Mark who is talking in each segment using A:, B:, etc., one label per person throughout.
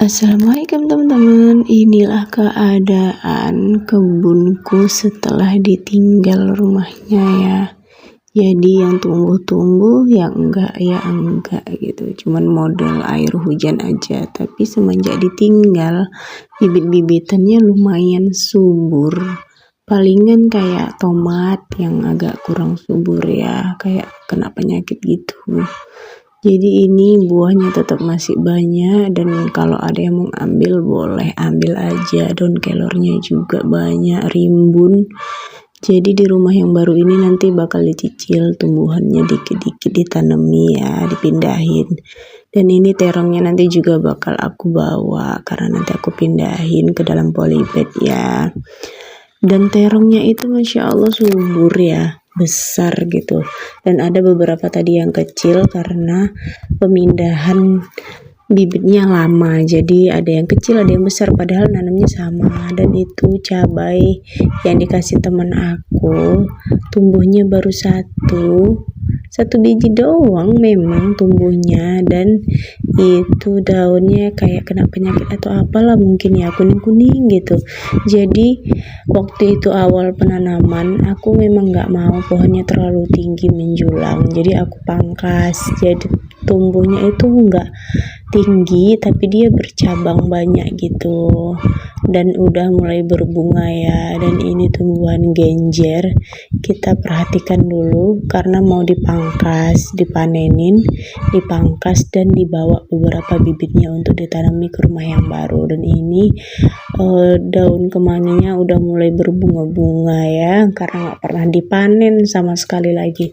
A: Assalamualaikum teman-teman, inilah keadaan kebunku setelah ditinggal rumahnya ya. Jadi yang tumbuh-tumbuh ya enggak gitu, cuman model air hujan aja. Tapi semenjak ditinggal, bibit-bibitannya lumayan subur. Palingan kayak tomat yang agak kurang subur ya, kayak kena penyakit gitu. Jadi ini buahnya tetap masih banyak, dan kalau ada yang mau ambil boleh ambil aja. Daun kelornya juga banyak, rimbun. Jadi di rumah yang baru ini nanti bakal dicicil tumbuhannya dikit-dikit ditanami ya, dipindahin. Dan ini terongnya nanti juga bakal aku bawa karena nanti aku pindahin ke dalam polybag ya. Dan terongnya itu masya Allah subur ya, besar gitu. Dan ada beberapa tadi yang kecil karena pemindahan bibitnya lama, jadi ada yang kecil ada yang besar padahal nanamnya sama. Dan itu cabai yang dikasih teman aku tumbuhnya baru satu biji doang memang tumbuhnya, dan itu daunnya kayak kena penyakit atau apalah mungkin ya, kuning-kuning gitu. Jadi waktu itu awal penanaman aku memang nggak mau pohonnya terlalu tinggi menjulang, jadi aku pangkas. Jadi tumbuhnya itu nggak tinggi tapi dia bercabang banyak gitu, dan udah mulai berbunga ya. Dan ini tumbuhan genjer, kita perhatikan dulu karena mau dipangkas, dipanenin, dipangkas dan dibawa beberapa bibitnya untuk ditanami ke rumah yang baru. Dan ini daun kemanginya udah mulai berbunga-bunga ya, karena nggak pernah dipanen sama sekali lagi.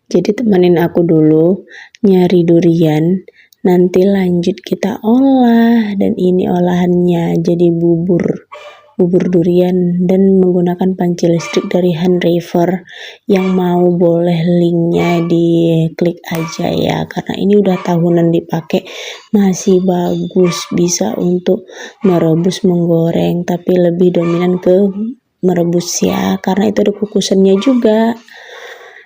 A: Jadi temenin aku dulu nyari durian, nanti lanjut kita olah. Dan ini olahannya jadi bubur durian dan menggunakan panci listrik dari Hand River. Yang mau boleh linknya diklik aja ya, karena ini udah tahunan dipakai, masih bagus, bisa untuk merebus, menggoreng, tapi lebih dominan ke merebus ya karena itu ada kukusannya juga.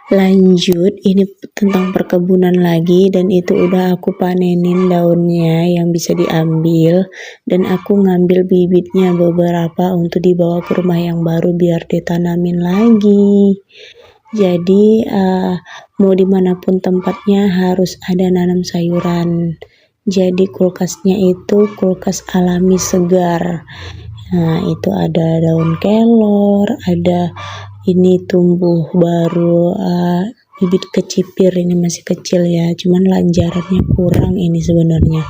A: Lanjut, ini tentang perkebunan lagi, dan itu udah aku panenin daunnya yang bisa diambil, dan aku ngambil bibitnya beberapa untuk dibawa ke rumah yang baru biar ditanamin lagi. Jadi mau dimanapun tempatnya harus ada nanam sayuran. Jadi kulkasnya itu kulkas alami segar. Nah itu ada daun kelor, ada ini tumbuh baru bibit kecipir, ini masih kecil ya, cuman lanjarannya kurang ini sebenarnya.